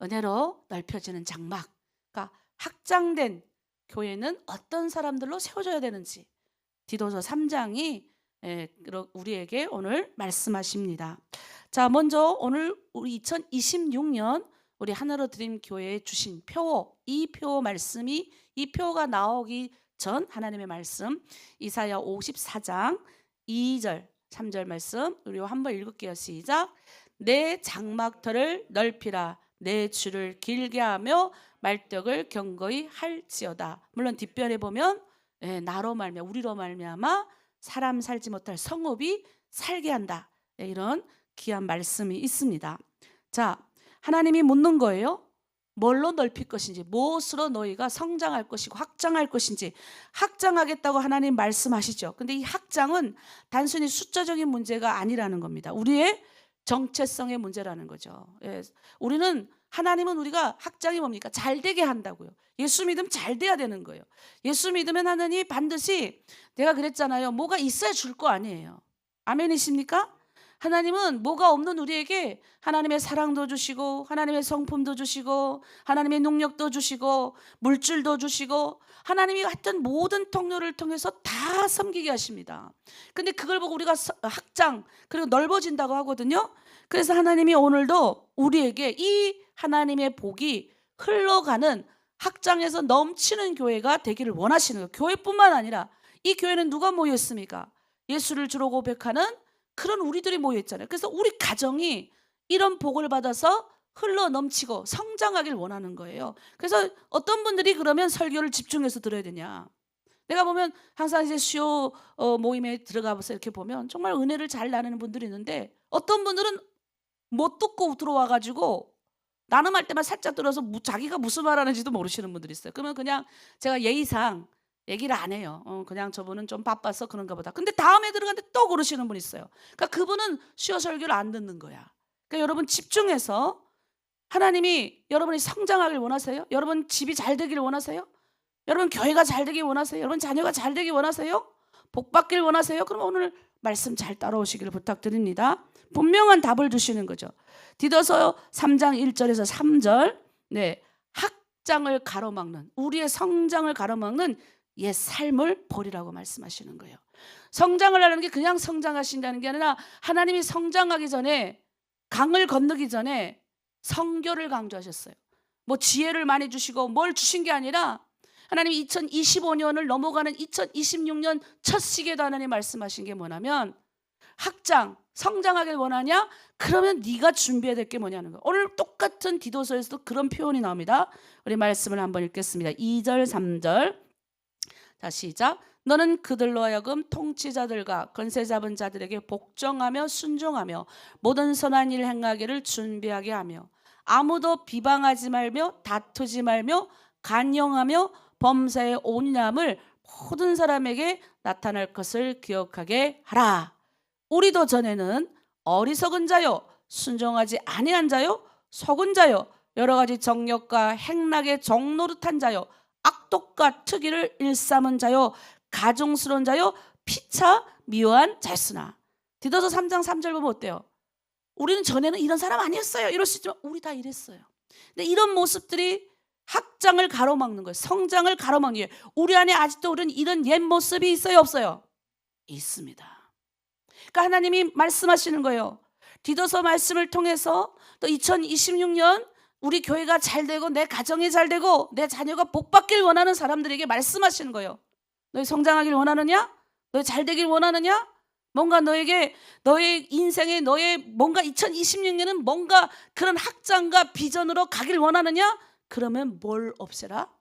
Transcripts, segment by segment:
은혜로 넓혀지는 장막. 그러니까 확장된 교회는 어떤 사람들로 세워져야 되는지 디도서 3장이 우리에게 오늘 말씀하십니다. 자, 먼저 오늘 우리 2026년 우리 하나로 드림 교회에 주신 표, 이 표 말씀이, 이 표가 나오기 전 하나님의 말씀 이사야 54장 2절 3절 말씀 우리 한번 읽을게요. 시작. 내 장막터를 넓히라, 내 줄을 길게 하며 말벽을 견고히 할지어다. 물론 뒷변에 보면 나로 말미암아, 우리로 말미암아 사람 살지 못할 성읍이 살게 한다, 이런 귀한 말씀이 있습니다. 자, 하나님이 묻는 거예요. 뭘로 넓힐 것인지, 무엇으로 너희가 성장할 것이고 확장할 것인지. 확장하겠다고 하나님 말씀하시죠. 근데 이 확장은 단순히 숫자적인 문제가 아니라는 겁니다. 우리의 정체성의 문제라는 거죠. 하나님은 우리가 확장이 뭡니까? 잘 되게 한다고요. 예수 믿으면 잘 돼야 되는 거예요. 예수 믿으면 하나님이 반드시, 내가 그랬잖아요, 뭐가 있어야 줄 거 아니에요. 아멘이십니까? 하나님은 뭐가 없는 우리에게 하나님의 사랑도 주시고, 하나님의 성품도 주시고, 하나님의 능력도 주시고, 물질도 주시고, 하나님이 하여튼 모든 통로를 통해서 다 섬기게 하십니다. 근데 그걸 보고 우리가 확장, 그리고 넓어진다고 하거든요. 그래서 하나님이 오늘도 우리에게 이 하나님의 복이 흘러가는, 확장해서 넘치는 교회가 되기를 원하시는 거예요. 교회뿐만 아니라, 이 교회는 누가 모였습니까? 예수를 주로 고백하는 그런 우리들이 모여있잖아요. 그래서 우리 가정이 이런 복을 받아서 흘러 넘치고 성장하길 원하는 거예요. 그래서 어떤 분들이 그러면 설교를 집중해서 들어야 되냐, 내가 보면 항상 이제 수요 모임에 들어가서 이렇게 보면 정말 은혜를 잘 나누는 분들이 있는데, 어떤 분들은 못 듣고 들어와가지고 나눔할 때만 살짝 들어서 자기가 무슨 말하는지도 모르시는 분들이 있어요. 그러면 그냥 제가 예의상 얘기를 안 해요. 그냥 저분은 좀 바빠서 그런가 보다. 근데 다음에 들어갔는데 또 그러시는 분이 있어요. 그러니까 그분은 수요 설교를 안 듣는 거야. 그러니까 여러분 집중해서, 하나님이 여러분이 성장하길 원하세요? 여러분 집이 잘 되길 원하세요? 여러분 교회가 잘 되길 원하세요? 여러분 자녀가 잘 되길 원하세요? 복 받길 원하세요? 그럼 오늘 말씀 잘 따라오시기를 부탁드립니다. 분명한 답을 주시는 거죠. 디도서 3장 1절에서 3절, 확장을 가로막는, 우리의 성장을 가로막는 옛 삶을 버리라고 말씀하시는 거예요. 성장을 하는 게 그냥 성장하신다는 게 아니라, 하나님이 성장하기 전에, 강을 건너기 전에 성교를 강조하셨어요. 뭐 지혜를 많이 주시고 뭘 주신 게 아니라, 하나님이 2025년을 넘어가는 2026년 첫 시계도 하나님 말씀하신 게 뭐냐면, 확장, 성장하길 원하냐? 그러면 네가 준비해야 될 게 뭐냐는 거예요. 오늘 똑같은 디도서에서도 그런 표현이 나옵니다. 우리 말씀을 한번 읽겠습니다. 2절 3절. 자, 시작. 너는 그들로 하여금 통치자들과 권세 잡은 자들에게 복종하며 순종하며 모든 선한 일 행하기를 준비하게 하며, 아무도 비방하지 말며 다투지 말며 간용하며 범사의 온유함을 모든 사람에게 나타날 것을 기억하게 하라. 우리도 전에는 어리석은 자요, 순종하지 아니한 자요, 속은 자요, 여러 가지 정욕과 행락의 종노릇한 자요, 악독과 특의를 일삼은 자요, 가증스러운 자요, 피차 미워한 자였으나. 디도서 3장 3절 보면 어때요? 우리는 전에는 이런 사람 아니었어요, 이럴 수 있지만 우리 다 이랬어요. 근데 이런 모습들이 확장을 가로막는 거예요. 성장을 가로막는 거예요. 우리 안에 아직도 우리는 이런 옛 모습이 있어요, 없어요? 있습니다. 그러니까 하나님이 말씀하시는 거예요. 디도서 말씀을 통해서 또 2026년 우리 교회가 잘 되고 내 가정이 잘 되고 내 자녀가 복 받길 원하는 사람들에게 말씀하시는 거예요. 너희 성장하길 원하느냐? 너희 잘 되길 원하느냐? 뭔가 너에게, 너의 인생에, 너의 뭔가 2026년은 뭔가 그런 확장과 비전으로 가길 원하느냐? 그러면 뭘 없애라?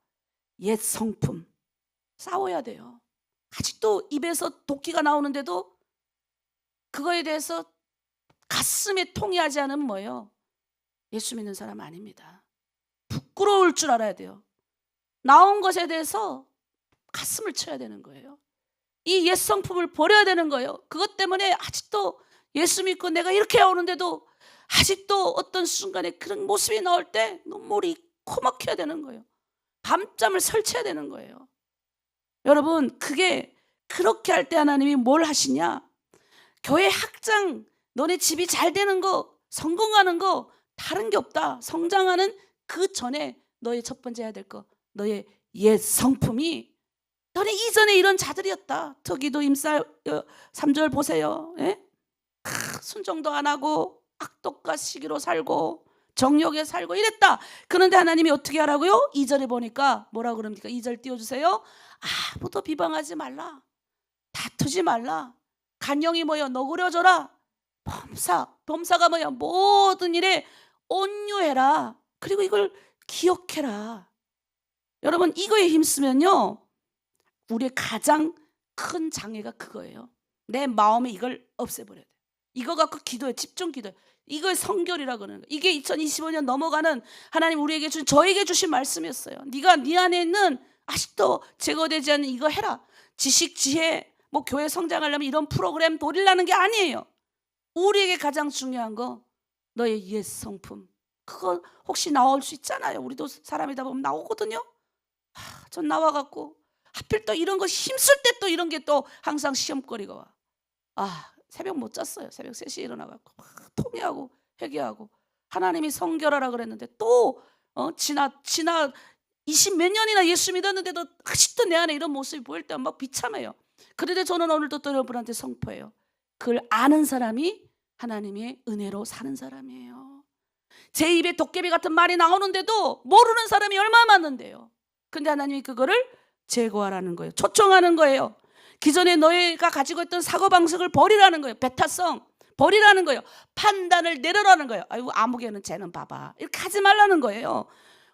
옛 성품. 싸워야 돼요. 아직도 입에서 도끼가 나오는데도 그거에 대해서 가슴에 통해하지 않으면 뭐예요? 예수 믿는 사람 아닙니다. 부끄러울 줄 알아야 돼요. 나온 것에 대해서 가슴을 쳐야 되는 거예요. 이 옛 성품을 버려야 되는 거예요. 그것 때문에 아직도 예수 믿고 내가 이렇게 오는데도 아직도 어떤 순간에 그런 모습이 나올 때 눈물이 코막혀야 되는 거예요. 밤잠을 설쳐야 되는 거예요. 여러분, 그게 그렇게 할 때 하나님이 뭘 하시냐? 교회 확장, 너네 집이 잘 되는 거, 성공하는 거 다른 게 없다. 성장하는 그 전에 너의 첫 번째 해야 될 거, 너의 옛 성품이 너네 이전에 이런 자들이었다. 저기도 임살 3절 보세요. 예? 순종도 안 하고 악독과 시기로 살고 정욕에 살고 이랬다. 그런데 하나님이 어떻게 하라고요? 2절에 보니까 뭐라고 그럽니까? 2절 띄워주세요. 아무도 비방하지 말라. 다투지 말라. 간영이 뭐여? 너그려져라. 범사가 뭐야? 모든 일에 온유해라. 그리고 이걸 기억해라. 여러분, 이거에 힘쓰면요, 우리의 가장 큰 장애가 그거예요. 내 마음에 이걸 없애버려야 돼. 이거 갖고 기도해. 집중 기도해. 이걸 성결이라 그러는 거예요. 이게 2025년 넘어가는 하나님 우리에게 주신, 저에게 주신 말씀이었어요. 네가 네 안에 있는 아직도 제거되지 않는 이거 해라. 지식, 지혜, 뭐 교회 성장하려면 이런 프로그램 노리려는 게 아니에요. 우리에게 가장 중요한 거, 너의 옛 성품. 그거 혹시 나올 수 있잖아요. 우리도 사람이다 보면 나오거든요. 전 나와갖고 하필 또 이런 거 힘쓸 때 또 이런 게 또 항상 시험거리가 와. 새벽 못 잤어요. 새벽 3시에 일어나갖고 막 통회하고 회개하고 하나님이 성결하라 그랬는데 또 지나 20 몇 년이나 예수 믿었는데도 아직도 내 안에 이런 모습이 보일 때 막 비참해요. 그런데 저는 오늘도 또 여러분한테 선포해요. 그걸 아는 사람이 하나님의 은혜로 사는 사람이에요. 제 입에 도깨비 같은 말이 나오는데도 모르는 사람이 얼마나 많은데요. 근데 하나님이 그거를 제거하라는 거예요. 초청하는 거예요. 기존에 너희가 가지고 있던 사고방식을 버리라는 거예요. 배타성 버리라는 거예요. 판단을 내려라는 거예요. 아이고 아무개는 쟤는 봐봐. 이렇게 하지 말라는 거예요.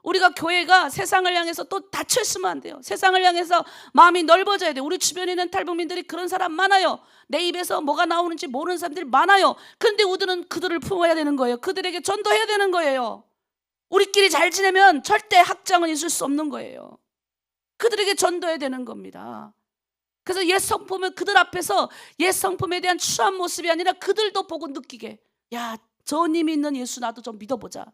우리가 교회가 세상을 향해서 또 닫혀 있으면 안 돼요. 세상을 향해서 마음이 넓어져야 돼요. 우리 주변에 있는 탈북민들이 그런 사람 많아요. 내 입에서 뭐가 나오는지 모르는 사람들이 많아요. 그런데 우리는 그들을 품어야 되는 거예요. 그들에게 전도해야 되는 거예요. 우리끼리 잘 지내면 절대 학장은 있을 수 없는 거예요. 그들에게 전도해야 되는 겁니다. 그래서 옛 성품은 그들 앞에서 옛 성품에 대한 추한 모습이 아니라 그들도 보고 느끼게, 야, 저 님이 있는 예수 나도 좀 믿어보자.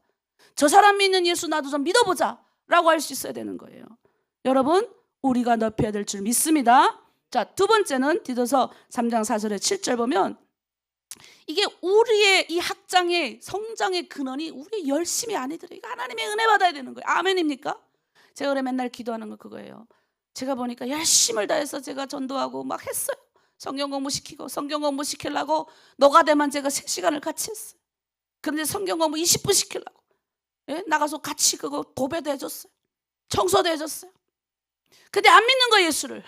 저 사람 믿는 예수 나도 좀 믿어보자 라고 할 수 있어야 되는 거예요. 여러분, 우리가 넓혀야 될 줄 믿습니다. 자, 두 번째는 디도서 3장 4절에 7절 보면 이게 우리의 이 학장의 성장의 근원이 우리의 열심이 아니더라. 이거 하나님의 은혜 받아야 되는 거예요. 아멘입니까? 제가 그래 맨날 기도하는 거 그거예요. 제가 보니까 열심을 다해서 제가 전도하고 막 했어요. 성경 공부시키고 성경 공부시키려고 노가대만 제가 3시간을 같이 했어요. 그런데 성경 공부 20분 시키려고 나가서 같이 그거 도배도 해줬어요. 청소도 해줬어요. 근데 안 믿는 거예요, 예수를.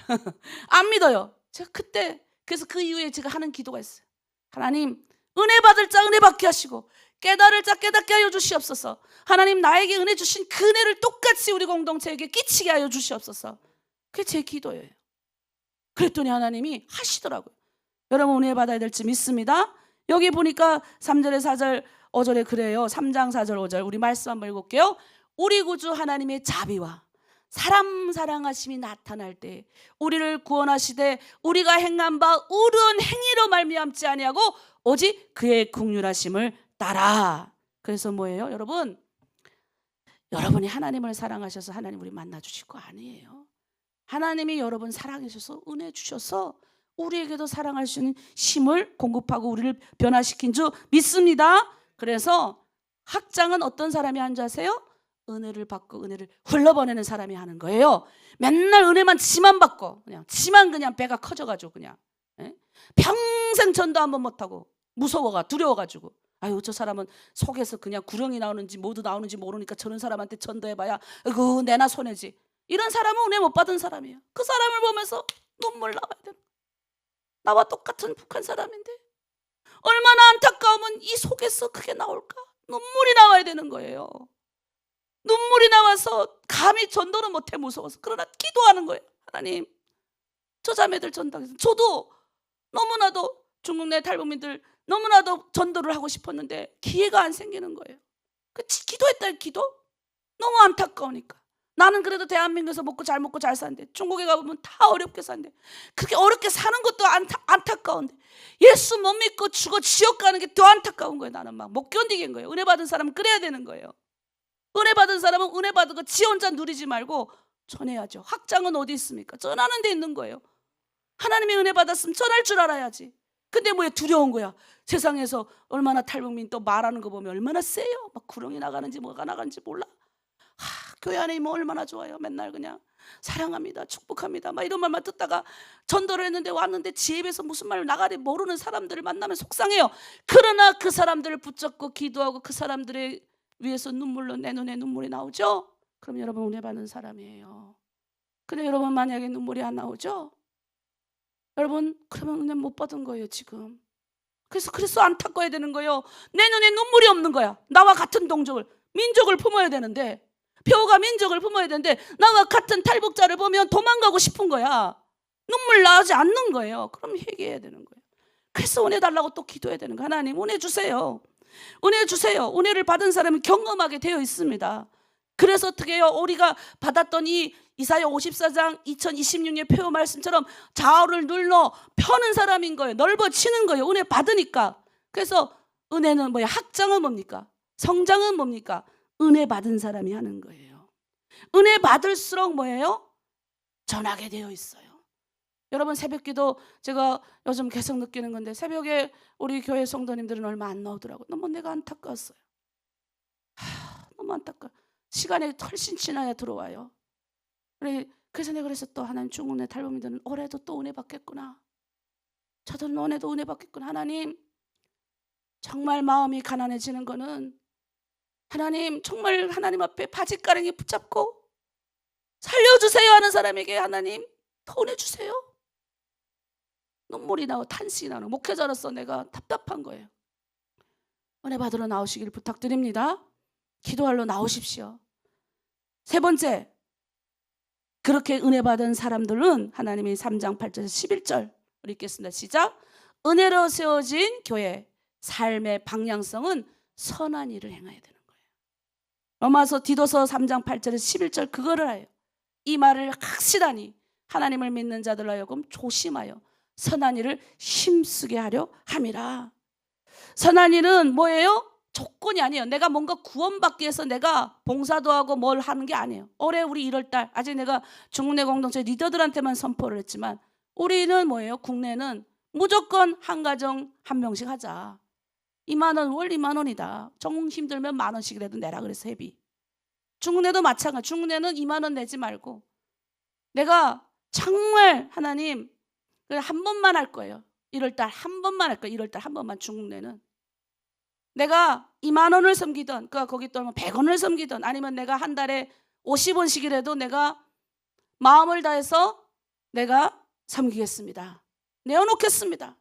안 믿어요. 제가 그때 그래서 그 이후에 제가 하는 기도가 있어요. 하나님, 은혜 받을 자 은혜 받게 하시고 깨달을 자 깨닫게 하여 주시옵소서. 하나님, 나에게 은혜 주신 그 은혜를 똑같이 우리 공동체에게 끼치게 하여 주시옵소서. 그게 제 기도예요. 그랬더니 하나님이 하시더라고요. 여러분, 은혜 받아야 될지 믿습니다. 여기 보니까 3절에 4절 5절에 그래요. 3장 4절 5절 우리 말씀 한번 읽을게요. 우리 구주 하나님의 자비와 사람 사랑하심이 나타날 때 우리를 구원하시되 우리가 행한 바 의로운 행위로 말미암지 아니하고 오직 그의 긍휼하심을 따라. 그래서 뭐예요, 여러분? 여러분이 하나님을 사랑하셔서 하나님 우리 만나주실 거 아니에요. 하나님이 여러분 사랑해 주셔서 은혜 주셔서 우리에게도 사랑할 수 있는 힘을 공급하고 우리를 변화시킨 줄 믿습니다. 그래서 학장은 어떤 사람이 한 줄 아세요? 은혜를 받고 은혜를 흘러보내는 사람이 하는 거예요. 맨날 은혜만 지만 받고 지만 그냥 배가 커져가지고 그냥 평생 전도 한번 못하고 무서워가 두려워가지고, 아유 저 사람은 속에서 그냥 구렁이 나오는지 뭐도 나오는지 모르니까 저런 사람한테 전도해봐야 아이고 내나 손해지. 이런 사람은 은혜 못 받은 사람이에요. 그 사람을 보면서 눈물 나와야 돼요. 나와 똑같은 북한 사람인데 얼마나 안타까우면 이 속에서 그게 나올까? 눈물이 나와야 되는 거예요. 눈물이 나와서 감히 전도는 못해 무서워서. 그러나 기도하는 거예요. 하나님, 저 자매들 전도하겠습니다. 저도 너무나도 중국 내 탈북민들 너무나도 전도를 하고 싶었는데 기회가 안 생기는 거예요. 기도했다. 기도? 너무 안타까우니까. 나는 그래도 대한민국에서 잘 먹고 잘 사는데 중국에 가보면 다 어렵게 사는데 그렇게 어렵게 사는 것도 안타까운데 예수 못 믿고 죽어 지옥 가는 게 더 안타까운 거예요. 나는 막 못 견디겠는 거예요. 은혜 받은 사람은 그래야 되는 거예요. 은혜 받은 사람은 은혜 받은 거 지 혼자 누리지 말고 전해야죠. 학장은 어디 있습니까? 전하는 데 있는 거예요. 하나님의 은혜 받았으면 전할 줄 알아야지. 근데 뭐야, 두려운 거야. 세상에서 얼마나 탈북민 또 말하는 거 보면 얼마나 세요. 막 구렁이 나가는지 뭐가 나가는지 몰라. 교회 안에 있으면 얼마나 좋아요. 맨날 그냥 사랑합니다, 축복합니다 막 이런 말만 듣다가 전도를 했는데 왔는데 지 입에서 무슨 말 나가리 모르는 사람들을 만나면 속상해요. 그러나 그 사람들을 붙잡고 기도하고 그 사람들의 위해서 눈물로 내 눈에 눈물이 나오죠. 그럼 여러분 은혜 받는 사람이에요. 근데 여러분 만약에 눈물이 안 나오죠? 여러분 그러면 은혜 못 받은 거예요 지금. 그래서 안타까워야 되는 거예요. 내 눈에 눈물이 없는 거야. 나와 같은 동족을 민족을 품어야 되는데, 표가 민족을 품어야 되는데 나와 같은 탈북자를 보면 도망가고 싶은 거야. 눈물 나오지 않는 거예요. 그럼 회개해야 되는 거예요. 그래서 은혜 달라고 또 기도해야 되는 거예요. 하나님 은혜 주세요. 은혜 주세요. 은혜를 받은 사람은 경험하게 되어 있습니다. 그래서 어떻게 해요? 우리가 받았던 이 이사야 54장 2026년 표어 말씀처럼 좌우를 눌러 펴는 사람인 거예요. 넓어지는 거예요. 은혜 받으니까. 그래서 은혜는 뭐야? 학장은 뭡니까? 성장은 뭡니까? 은혜 받은 사람이 하는 거예요. 은혜 받을수록 뭐예요? 전하게 되어 있어요. 여러분 새벽기도 제가 요즘 계속 느끼는 건데, 새벽에 우리 교회 성도님들은 얼마 안 나오더라고요. 너무 내가 안타까웠어요. 너무 안타까워. 시간이 훨씬 지나야 들어와요. 그래서 내가 또 하나님 중국내 탈북민들은 올해도 또 은혜 받겠구나. 저들은 올해도 은혜 받겠구나. 하나님 정말 마음이 가난해지는 거는 하나님 정말 하나님 앞에 바짓가랑이 붙잡고 살려주세요 하는 사람에게 하나님 더 은혜 주세요. 눈물이 나고 탄식이 나는 목회자로서 내가 답답한 거예요. 은혜 받으러 나오시길 부탁드립니다. 기도하러 나오십시오. 세 번째, 그렇게 은혜 받은 사람들은 하나님이 3장 8절 11절 읽겠습니다. 시작. 은혜로 세워진 교회 삶의 방향성은 선한 일을 행해야 되는 거예요. 로마서 디도서 3장 8절에서 11절 그거를 해요. 이 말을 확실하니 하나님을 믿는 자들로 하여금 조심하여 선한 일을 힘쓰게 하려 함이라. 선한 일은 뭐예요? 조건이 아니에요. 내가 뭔가 구원받기 위해서 내가 봉사도 하고 뭘 하는 게 아니에요. 올해 우리 1월달 아직 내가 중국내 공동체 리더들한테만 선포를 했지만 우리는 뭐예요? 국내는 무조건 한 가정 한 명씩 하자. 2만 원, 월 2만 원이다. 정 힘들면 1만 원씩이라도 내라 그래서 회비. 중국내도 마찬가지. 중국내는 2만 원 내지 말고 내가 정말 하나님 한 번만 할 거예요. 1월달 한 번만 할 거예요. 1월달 한 번만 중국내는. 내가 2만 원을 섬기던, 거기 또 100원을 섬기던, 아니면 내가 한 달에 50원씩이라도 내가 마음을 다해서 내가 섬기겠습니다. 내어놓겠습니다.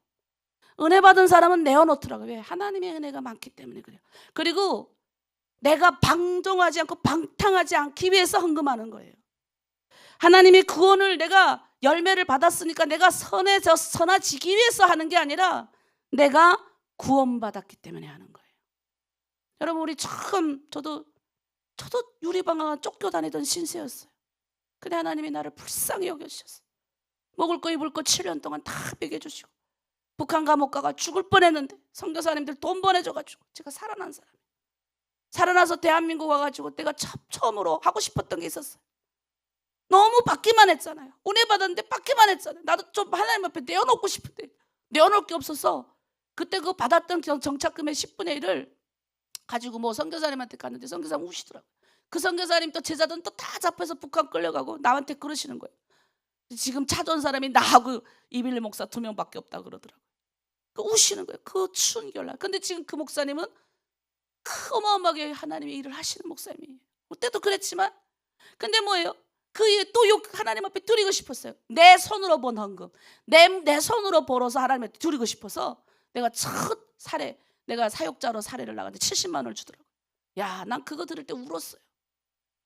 은혜 받은 사람은 내어놓더라고요. 왜? 하나님의 은혜가 많기 때문에 그래요. 그리고 내가 방종하지 않고 방탕하지 않기 위해서 헌금하는 거예요. 하나님의 구원을 내가 열매를 받았으니까 내가 선해지기 위해서 하는 게 아니라 내가 구원받았기 때문에 하는 거예요. 여러분 우리 처음 저도 유리방앗 쫓겨 다니던 신세였어요. 근데 하나님이 나를 불쌍히 여겨주셨어요. 먹을 거 입을 거 7년 동안 다 먹여주시고 북한 감옥 가가 죽을 뻔했는데 선교사님들 돈 보내줘가지고 제가 살아난 사람이에요. 살아나서 대한민국 와가지고 내가 처음으로 하고 싶었던 게 있었어요. 너무 받기만 했잖아요. 은혜 받았는데 받기만 했잖아요. 나도 좀 하나님 앞에 내어놓고 싶은데 내어놓을 게 없어서 그때 그 받았던 정착금의 10분의 1을 가지고 뭐 선교사님한테 갔는데 선교사님 우시더라고요. 그 선교사님 또 제자들은 또 다 잡혀서 북한 끌려가고 나한테 그러시는 거예요. 지금 찾아온 사람이 나하고 이빌리 목사 2명밖에 없다 그러더라고요. 우시는 거예요. 그 추운 겨울날. 근데 지금 그 목사님은 어마어마하게 하나님의 일을 하시는 목사님이에요. 그때도 그랬지만 근데 뭐예요? 또 하나님 앞에 드리고 싶었어요. 내 손으로 번 헌금, 내 손으로 벌어서 하나님 앞에 드리고 싶어서 내가 첫 사례, 내가 사역자로 사례를 나갔는데 70만 원을 주더라고요. 야, 난 그거 들을 때 울었어요.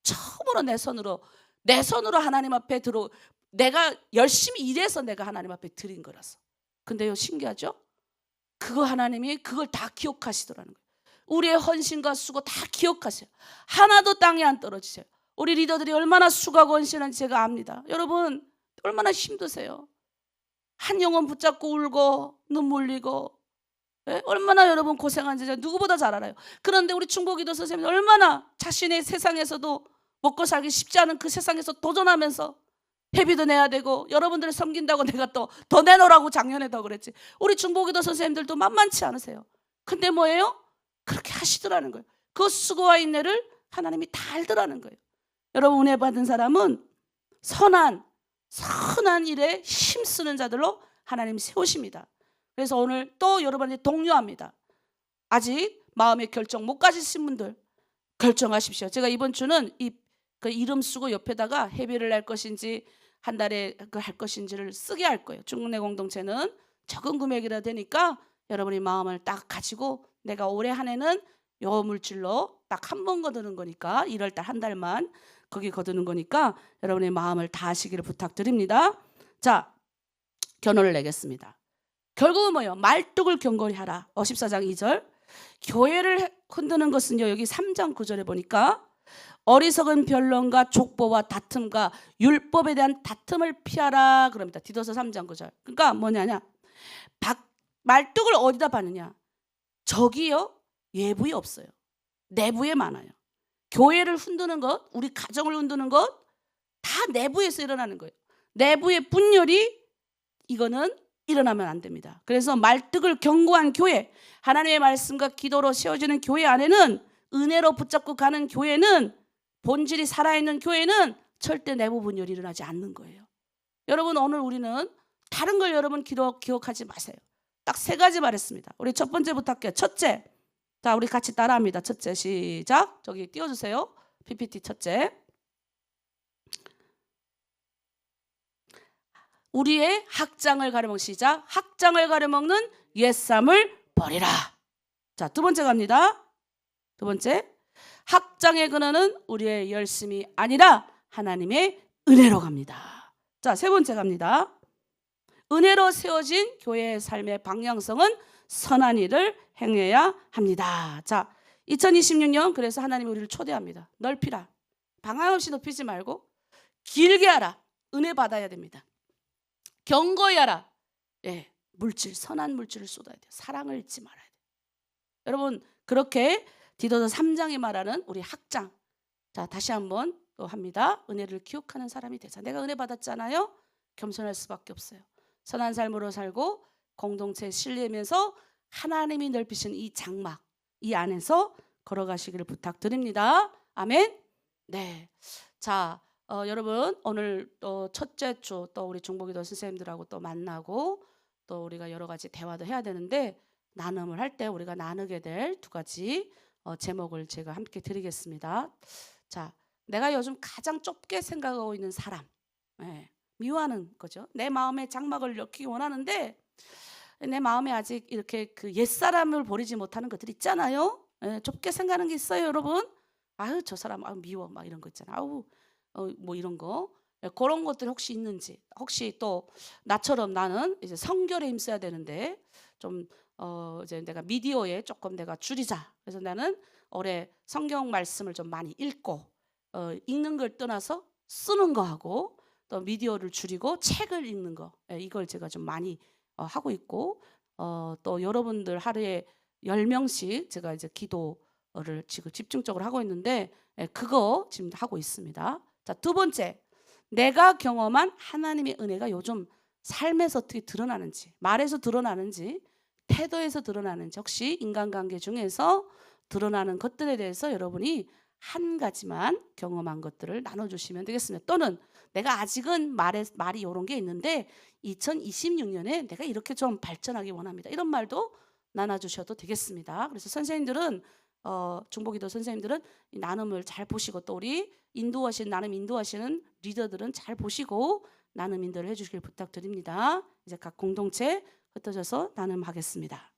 처음으로 내 손으로 하나님 앞에 내가 열심히 일해서 내가 하나님 앞에 드린 거라서. 근데요, 신기하죠? 그거 하나님이 그걸 다 기억하시더라는 거예요. 우리의 헌신과 수고 다 기억하세요. 하나도 땅에 안 떨어지세요. 우리 리더들이 얼마나 수고하고 헌신한지 제가 압니다. 여러분 얼마나 힘드세요. 한 영혼 붙잡고 울고 눈물 흘리고 얼마나 여러분 고생한지 제가 누구보다 잘 알아요. 그런데 우리 중보기도 선생님은 얼마나 자신의 세상에서도 먹고 살기 쉽지 않은 그 세상에서 도전하면서 회비도 내야 되고 여러분들을 섬긴다고 내가 또 더 내놓으라고 작년에도 그랬지. 우리 중보기도 선생님들도 만만치 않으세요. 근데 뭐예요? 그렇게 하시더라는 거예요. 그 수고와 인내를 하나님이 다 알더라는 거예요. 여러분 은혜 받은 사람은 선한 일에 힘쓰는 자들로 하나님 세우십니다. 그래서 오늘 또 여러분한테 독려합니다. 아직 마음의 결정 못 가지신 분들 결정하십시오. 제가 이번 주는 그 이름 쓰고 옆에다가 회비를 낼 것인지 한 달에 할 것인지를 쓰게 할 거예요. 중국내 공동체는 적은 금액이라 되니까 여러분이 마음을 딱 가지고 내가 올해 한 해는 요 물질로 딱 한 번 거두는 거니까 1월달 한 달만 거기 거두는 거니까 여러분의 마음을 다하시기를 부탁드립니다. 자, 견호를 내겠습니다. 결국은 뭐예요? 말뚝을 경고히 하라. 14장 2절. 교회를 흔드는 것은요, 여기 3장 9절에 보니까 어리석은 변론과 족보와 다툼과 율법에 대한 다툼을 피하라 그럽니다. 디도서 3장 9절. 그러니까 뭐냐냐? 말뚝을 어디다 받느냐? 저기요, 외부에 없어요. 내부에 많아요. 교회를 흔드는 것, 우리 가정을 흔드는 것 다 내부에서 일어나는 거예요. 내부의 분열이 이거는 일어나면 안 됩니다. 그래서 말뚝을 견고한 교회, 하나님의 말씀과 기도로 세워지는 교회 안에는, 은혜로 붙잡고 가는 교회는, 본질이 살아있는 교회는 절대 내부 분열이 일어나지 않는 거예요. 여러분, 오늘 우리는 다른 걸 여러분 기억하지 마세요. 딱 3가지 말했습니다. 우리 첫 번째부터 할게요. 첫째, 자, 우리 같이 따라합니다. 첫째, 시작. 저기 띄워주세요. PPT 첫째. 우리의 학장을 가려먹는, 시작. 학장을 가려먹는 옛삼을 버리라. 자, 두 번째 갑니다. 두 번째, 학장의 근원은 우리의 열심이 아니라 하나님의 은혜로 갑니다. 자, 세 번째 갑니다. 은혜로 세워진 교회의 삶의 방향성은 선한 일을 행해야 합니다. 자, 2026년 그래서 하나님이 우리를 초대합니다. 넓히라. 방황 없이 높이지 말고 길게 하라. 은혜 받아야 됩니다. 경고히 하라. 예, 물질, 선한 물질을 쏟아야 돼요. 사랑을 잊지 말아야 돼요. 여러분, 그렇게 디도서 3장이 말하는 우리 학장. 자, 다시 한번 또 합니다. 은혜를 기억하는 사람이 되자. 내가 은혜 받았잖아요. 겸손할 수밖에 없어요. 선한 삶으로 살고 공동체에 신뢰하면서 하나님이 넓히신 이 장막, 이 안에서 걸어가시기를 부탁드립니다. 아멘. 네. 자, 여러분, 오늘 또 첫째 주 또 우리 중보기도 선생님들하고 또 만나고 또 우리가 여러 가지 대화도 해야 되는데, 나눔을 할 때 우리가 나누게 될 2가지 제목을 제가 함께 드리겠습니다. 자, 내가 요즘 가장 좁게 생각하고 있는 사람, 예, 미워하는 거죠. 내 마음의 장막을 넓히기 원하는데 내 마음에 아직 이렇게 그 옛사람을 버리지 못하는 것들 있잖아요. 예, 좁게 생각하는 게 있어요, 여러분. 아유, 저 사람 미워, 막 이런 거 있잖아요. 아우, 뭐 이런 거. 예, 그런 것들 혹시 있는지, 혹시 또 나처럼 나는 이제 성결에 힘써야 되는데 좀 이제 내가 미디어에 조금 내가 줄이자. 그래서 나는 올해 성경 말씀을 좀 많이 읽고, 읽는 걸 떠나서 쓰는 거 하고, 또 미디어를 줄이고 책을 읽는 거, 이걸 제가 좀 많이 하고 있고, 또 여러분들 하루에 10명씩 제가 이제 기도를 지금 집중적으로 하고 있는데, 그거 지금 하고 있습니다. 자, 두 번째, 내가 경험한 하나님의 은혜가 요즘 삶에서 어떻게 드러나는지, 말에서 드러나는지, 태도에서 드러나는지, 혹시 인간관계 중에서 드러나는 것들에 대해서 여러분이 한 가지만 경험한 것들을 나눠주시면 되겠습니다. 또는 내가 아직은 말이 이런 게 있는데 2026년에 내가 이렇게 좀 발전하기 원합니다. 이런 말도 나눠주셔도 되겠습니다. 그래서 선생님들은 중보기도 선생님들은 이 나눔을 잘 보시고, 또 우리 나눔 인도하시는 리더들은 잘 보시고 나눔 인도를 해주시길 부탁드립니다. 이제 각 공동체 흩어져서 나눔하겠습니다.